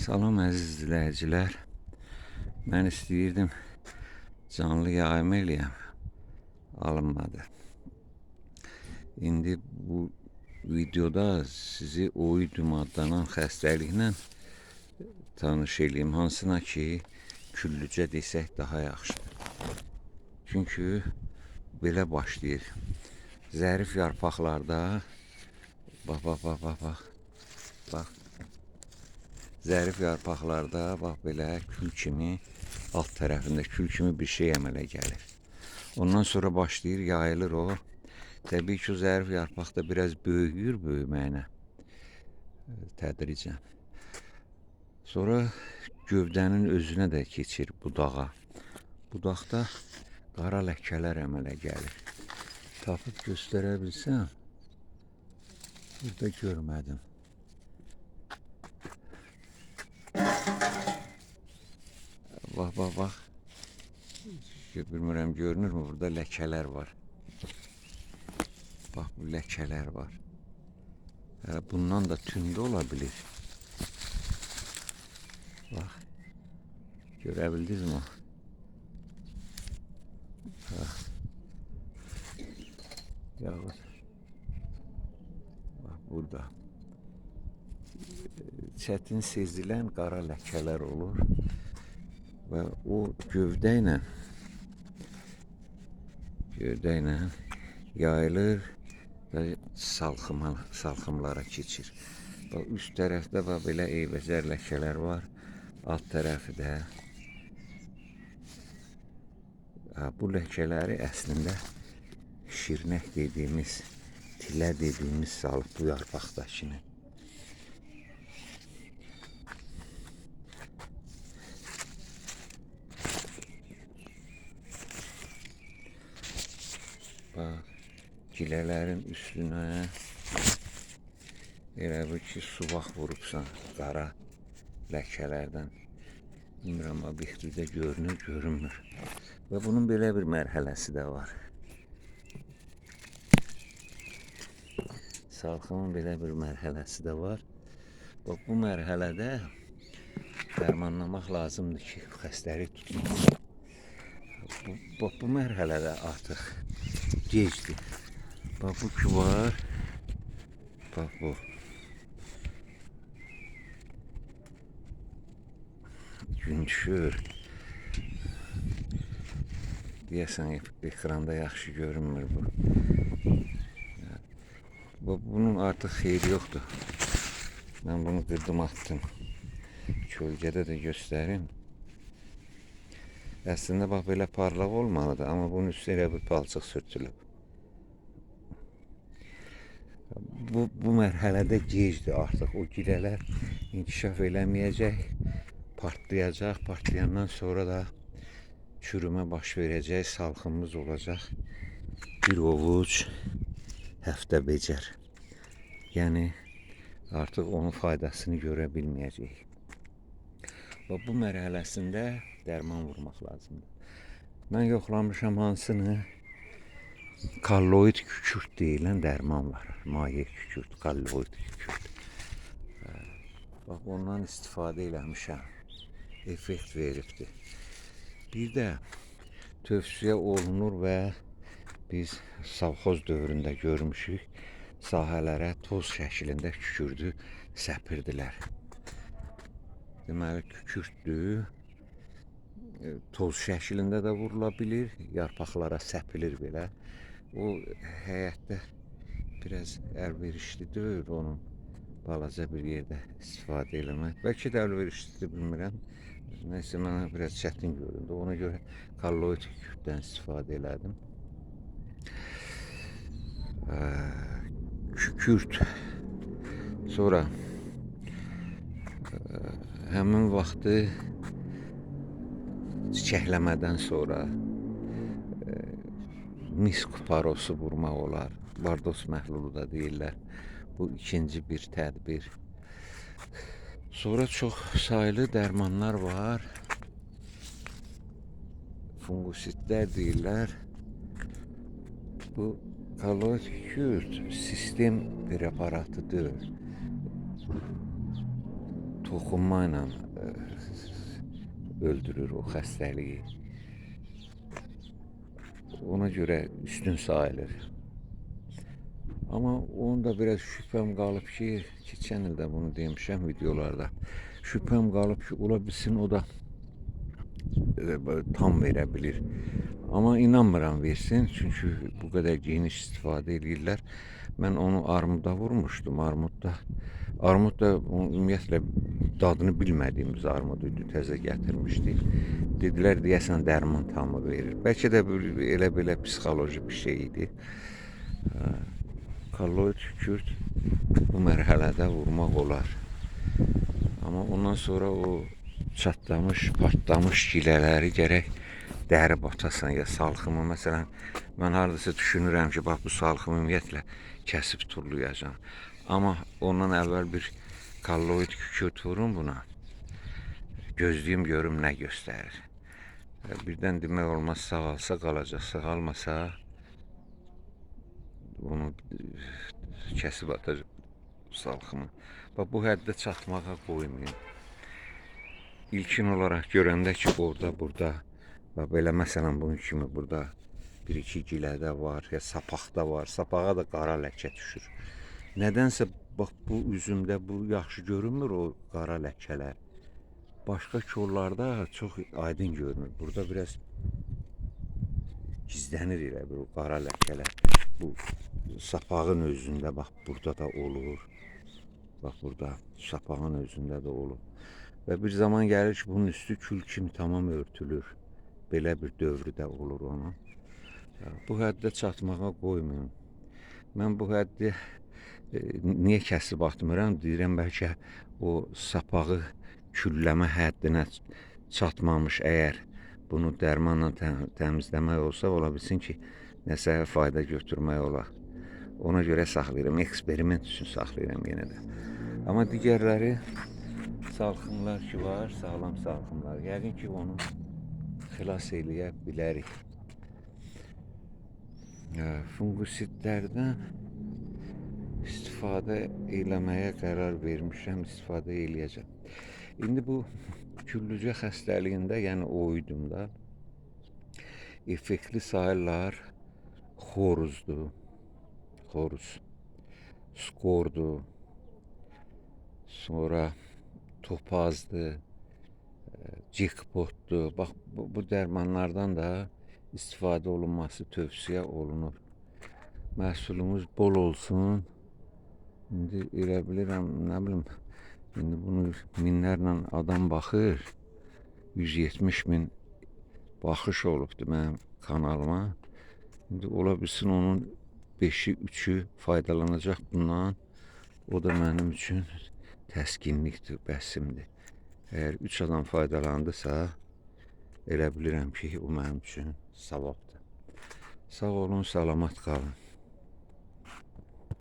Salam əziz izləyicilər. Mən istəyirdim canlı yayım eləyəm. Alınmadı. İndi bu videoda sizi oidum adlanan xəstəliklə tanış eləyim. Hansına ki, küllücə desək daha yaxşıdır. Çünki belə başlayır. Zərif yarpaqlarda bax. Zərif yarpaqlarda bax belə kül kimi, alt tərəfində kül kimi bir şey əmələ gəlir. Ondan sonra başlayır, yayılır o. Təbii ki, o zərif yarpaqda biraz böyüməyinə tədricən. Sonra gövdənin özünə də keçir budağa. Budaqda qara ləkələr əmələ gəlir. Tapıb göstərə bilsəm, burada görmədim. Bax. Bilmirəm, görünürmü? Burada ləkələr var. Bax, bu ləkələr var. Bundan da tündə ola bilir. Bax, görə bildinizmi? Bax, yağır. Bax, burada. Çətin sezilən qara ləkələr olur. Və o gövdə ilə yayılır və salxımlara keçir. Bax, üst tərəfdə bax, belə eybəcər ləkələr var. Alt tərəfi də. Bu ləkələri əslində şirnək dediyimiz, tilə dediyimiz salıb bu yarpaqdakını. Bax, gilələrin üstünə elə bir ki, suvaq vurubsan qara ləkələrdən. Bilmirəm, obyektivdə görünür, görünmür. Və bunun belə bir mərhələsi də var. Salxımın belə bir mərhələsi də var. Bax, bu mərhələdə dərmanlamaq lazımdır ki, xəstəlik tutmasın. Bu mərhələdə artıq gecdir. Bax, bu ki var. Bax, bu. Gün düşür. Deyəsən, ekranda yaxşı görünmür bu. Bunun artıq xeyri yoxdur. Mən bunu qırdım, attım. Kölgədə də göstərim. Əslində, bax, belə parlaq olmalıdır, amma bunun üstü elə bir palçıq sürtülüb. Bu mərhələdə gecdir artıq. O gilələr inkişaf eləməyəcək, partlayacaq. Partlayandan sonra da çürümə baş verəcək, salxımımız olacaq. Bir ovuc həftə becər. Yəni, artıq onun faydasını görə bilməyəcək. Bu mərhələsində dərman vurmaq lazımdır. Mən yoxlamışam hansını? Kalloid kükürt deyilən dərman var. Maye kükürt, kalloid kükürt. Bax, ondan istifadə eləmişəm. Effekt veribdir. Bir də tövsiyə olunur və biz savxoz dövründə görmüşük. Sahələrə toz şəklində kükürdü səpirdilər. Deməli, kükürtdür. Toz şəklində də vurula bilir. Yarpaqlara səpilir belə. O həyətdə biraz əlverişli deyil onun balaca bir yerdə istifadə eləmək. Bəlkə də əlverişlidir, bilmirəm. Nəysə, mənə biraz çətin göründü. Ona görə kalloid kükürtdən istifadə elədim. Kükürt. Sonra həmin vaxtı çiçəkləmədən sonra mis kuparosu vurmaq olar. Bardos məhlulu da deyirlər. Bu ikinci bir tədbir. Sonra çox saylı dərmanlar var. Fungusitlər deyirlər. Bu kalloid kükürt sistem preparatıdır. toxunma ilə öldürür o xəstəliyi. Ona görə üstün sayılır. Amma onun da biraz şübhəm qalıb ki, keçən il də bunu demişəm videolarda. Şübhəm qalıb ki, ola bilsin o da tam verə bilir. Amma inanmıram versin, çünki bu qədər geniş istifadə edirlər. Mən onu armuda vurmuşdum. Armud da ümumiyyətlə dadını bilmədiyimiz armud idi, təzə gətirmişdik. Dedilər deyəsən dərman tamı verir. Bəlkə də elə belə psixoloji bir şey idi. Kolloid kükürt bu mərhələdə vurmaq olar. Amma ondan sonra o çatlamış, partlamış gilələri gərək dəri batasan ya salxımı. Məsələn, mən hardasa düşünürəm ki, bax bu salxımı ümumiyyətlə kəsib turlayacağam. Amma ondan əvvəl bir kolloid kükürt vurum buna. Gözləyim görüm nə göstərir. Birdən demək olmaz, sağalsa qalacaq, sağalmasa onu kəsib atacaq salxımı. Bax bu həddə çatmağa qoymayın. İlkin olaraq görəndə ki, orada, burada, belə məsələn bunun kimi burada bir-iki gilədə var, ya sapaqda var. Sapağa da qara ləkə düşür. Nədənsə bax bu üzümdə bu yaxşı görünmür o qara ləkələr. Başqa kollarda çox aydın görünür. Burada biraz gizlənir elə bir o qara ləkələr. Bu sapağın özündə bax burada da olur. Bax burada sapağın özündə də olur. Və bir zaman gəlir ki, bunun üstü kül kimi tamam örtülür. Belə bir dövrdə olur onun. Bu həddə çatmağa qoymayın. Mən bu həddi niyə kəsib atmıram? Deyirəm, bəlkə o sapağı külləmə həddinə çatmamış əgər bunu dərmanla təmizləmək olsa, ola bilsin ki, nəsə fayda götürmək olar. Ona görə saxlayıram, eksperiment üçün saxlayıram yenə də. Amma digərləri salxımlar ki var, sağlam salxımlar. Yəqin ki, onu xilas eləyə bilərik. Fungisidlərdən istifadə eləməyə qərar vermişəm, istifadə eləyəcəm. İndi bu küllücə xəstəliyində, yəni oydumda effektli sayırlar xoruzdur, xoruz, skordur, sonra topazdır, jackpotdur. Bax, bu dərmanlardan da istifadə olunması tövsiyə olunur. Məhsulumuz bol olsun. İndi elə bilirəm, nə bilim, indi bunu minlərlə adam baxır. 170 min baxış olubdur mənim kanalıma. İndi ola bilsin onun 5-i, 3-ü faydalanacaq bundan. O da mənim üçün təskinlikdir, bəsimdir. Əgər 3 adam faydalandısa, elə bilirəm ki, o mənim üçün savabdır. Sağ olun, salamat qalın.